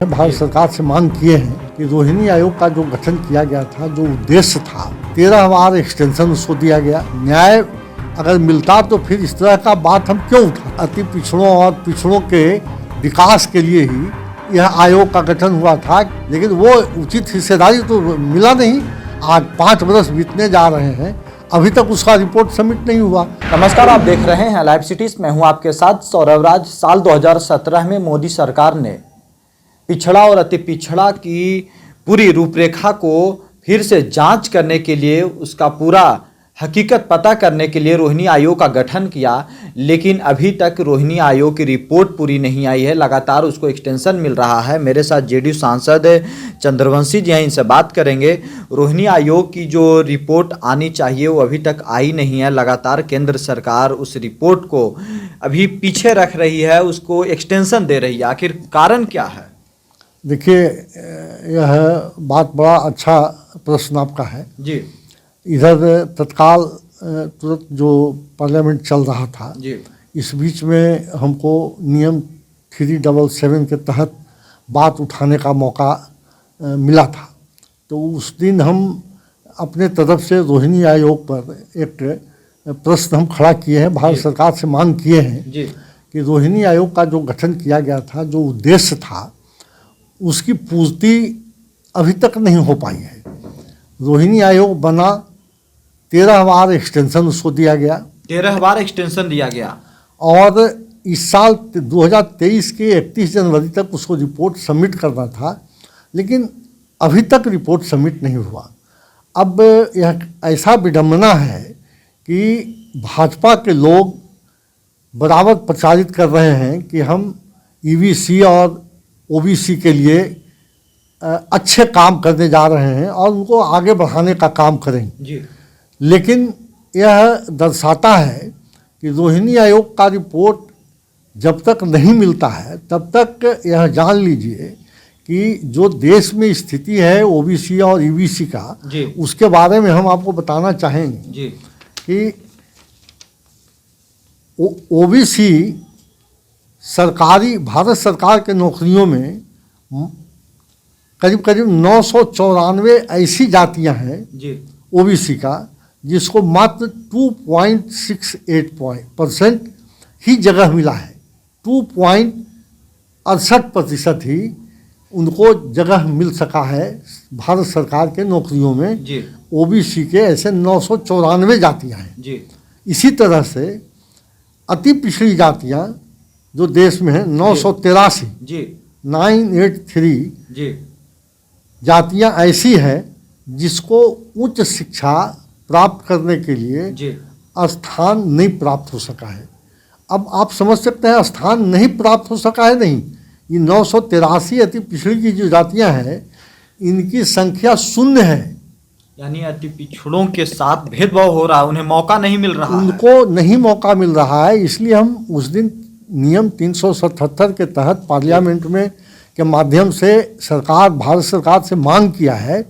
भारत सरकार से मांग किए हैं कि रोहिणी आयोग का जो गठन किया गया था, जो उद्देश्य था, 13 बार एक्सटेंशन उसको दिया गया। न्याय अगर मिलता तो फिर इस तरह का बात हम क्यों उठा। अति पिछड़ों और पिछड़ों के विकास के लिए ही यह आयोग का गठन हुआ था, लेकिन वो उचित हिस्सेदारी तो मिला नहीं। आज 5 वर्ष बीतने जा रहे हैं, अभी तक उसका रिपोर्ट सबमिट नहीं हुआ। नमस्कार, आप देख रहे हैं लाइव सिटीज। मैं हूं आपके साथ सौरभ राज। साल 2017 में मोदी सरकार ने पिछड़ा और अति पिछड़ा की पूरी रूपरेखा को फिर से जांच करने के लिए, उसका पूरा हकीकत पता करने के लिए रोहिणी आयोग का गठन किया, लेकिन अभी तक रोहिणी आयोग की रिपोर्ट पूरी नहीं आई है। लगातार उसको एक्सटेंशन मिल रहा है। मेरे साथ जेडीयू सांसद चंद्रवंशी जी हैं, इनसे बात करेंगे। रोहिणी आयोग की जो रिपोर्ट आनी चाहिए वो अभी तक आई नहीं है। लगातार केंद्र सरकार उस रिपोर्ट को अभी पीछे रख रही है, उसको एक्सटेंशन दे रही है। आखिर कारण क्या है? देखिए, यह बात बड़ा अच्छा प्रश्न आपका है जी। इधर तत्काल तुरंत जो पार्लियामेंट चल रहा था जी। इस बीच में हमको नियम 377 के तहत बात उठाने का मौका मिला था। तो उस दिन हम अपने तरफ से रोहिणी आयोग पर एक प्रश्न हम खड़ा किए हैं, भारत सरकार से मांग किए हैं जी। कि रोहिणी आयोग का जो गठन किया गया था, जो उद्देश्य था, उसकी पूर्ति अभी तक नहीं हो पाई है। रोहिणी आयोग बना, 13 बार एक्सटेंशन उसको दिया गया। 13 बार एक्सटेंशन दिया गया और इस साल 2023 के 31 जनवरी तक उसको रिपोर्ट सबमिट करना था, लेकिन अभी तक रिपोर्ट सबमिट नहीं हुआ। अब यह ऐसा विडंबना है कि भाजपा के लोग बराबर प्रचारित कर रहे हैं कि हम ईवीसी और ओबीसी के लिए अच्छे काम करने जा रहे हैं और उनको आगे बढ़ाने का काम करेंगे जी। लेकिन यह दर्शाता है कि रोहिणी आयोग का रिपोर्ट जब तक नहीं मिलता है तब तक यह जान लीजिए कि जो देश में स्थिति है ओबीसी और ईबीसी का, उसके बारे में हम आपको बताना चाहेंगे जी। कि ओबीसी सरकारी भारत सरकार के नौकरियों में करीब करीब 994 ऐसी जातियां हैं ओबीसी का, जिसको मात्र 2.68% ही जगह मिला है। 2.68% ही उनको जगह मिल सका है भारत सरकार के नौकरियों में। ओबीसी के ऐसे 994 जातियां हैं। इसी तरह से अति पिछड़ी जातियां जो देश में है 983 जातियां ऐसी है जिसको उच्च शिक्षा प्राप्त करने के लिए स्थान नहीं प्राप्त हो सका है। अब आप समझ सकते हैं स्थान नहीं प्राप्त हो सका है नहीं, ये 983 अति पिछड़ी की जो जातियां हैं इनकी संख्या 0 है। यानी अति पिछड़ों के साथ भेदभाव हो रहा है, उन्हें मौका नहीं मिल रहा, उनको नहीं मौका मिल रहा है। इसलिए हम उस दिन नियम 377 के तहत पार्लियामेंट में के माध्यम से भारत सरकार से मांग किया है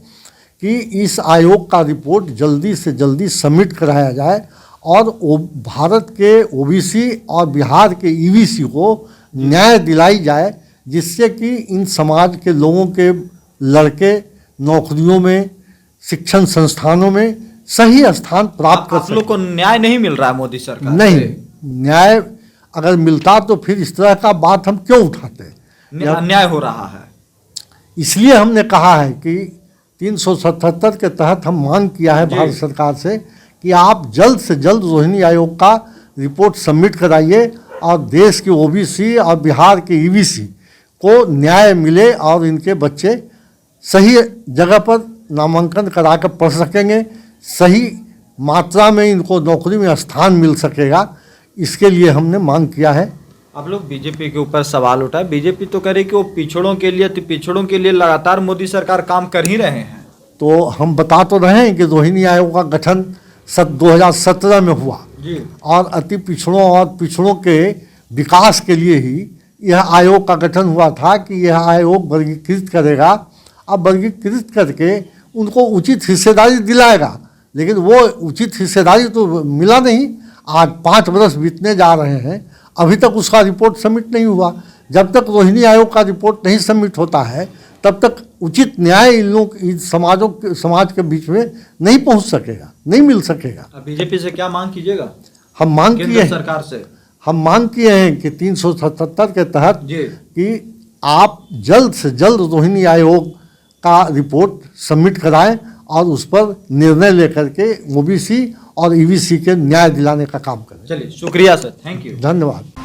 कि इस आयोग का रिपोर्ट जल्दी से जल्दी सबमिट कराया जाए और भारत के ओबीसी और बिहार के ईबीसी को न्याय दिलाई जाए, जिससे कि इन समाज के लोगों के लड़के नौकरियों में, शिक्षण संस्थानों में सही स्थान प्राप्त कर सकें। आप लोग को न्याय नहीं मिल रहा है मोदी सरकार नहीं, न्याय अगर मिलता तो फिर इस तरह का बात हम क्यों उठाते। अन्याय हो रहा है। इसलिए हमने कहा है कि 377 के तहत हम मांग किया है भारत सरकार से कि आप जल्द से जल्द रोहिणी आयोग का रिपोर्ट सबमिट कराइए और देश के ओबीसी और बिहार के ईबीसी को न्याय मिले और इनके बच्चे सही जगह पर नामांकन करा कर पढ़ सकेंगे, सही मात्रा में इनको नौकरी में स्थान मिल सकेगा। इसके लिए हमने मांग किया है। आप लोग बीजेपी के ऊपर सवाल उठाए, बीजेपी तो करे कि वो पिछड़ों के लिए लगातार मोदी सरकार काम कर ही रहे हैं। तो हम बता तो रहे हैं कि रोहिणी आयोग का गठन 2017 में हुआ और अति पिछड़ों और पिछड़ों के विकास के लिए ही यह आयोग का गठन हुआ था कि यह आयोग वर्गीकृत करेगा। अब वर्गीकृत करके उनको उचित हिस्सेदारी दिलाएगा, लेकिन वो उचित हिस्सेदारी तो मिला नहीं। आज 5 वर्ष बीतने जा रहे हैं, अभी तक उसका रिपोर्ट सबमिट नहीं हुआ। जब तक रोहिणी आयोग का रिपोर्ट नहीं सबमिट होता है तब तक उचित न्याय इन लोग समाज के बीच में नहीं पहुंच सकेगा, नहीं मिल सकेगा। अब बीजेपी से क्या मांग कीजिएगा? हम मांग केंद्र सरकार से हम मांग किए हैं कि 377 के तहत जी कि आप जल्द से जल्द रोहिणी आयोग का रिपोर्ट सबमिट कराएं और उस पर निर्णय लेकर के ओबीसी और ईबीसी के न्याय दिलाने का काम करें। चलिए, शुक्रिया सर, थैंक यू, धन्यवाद।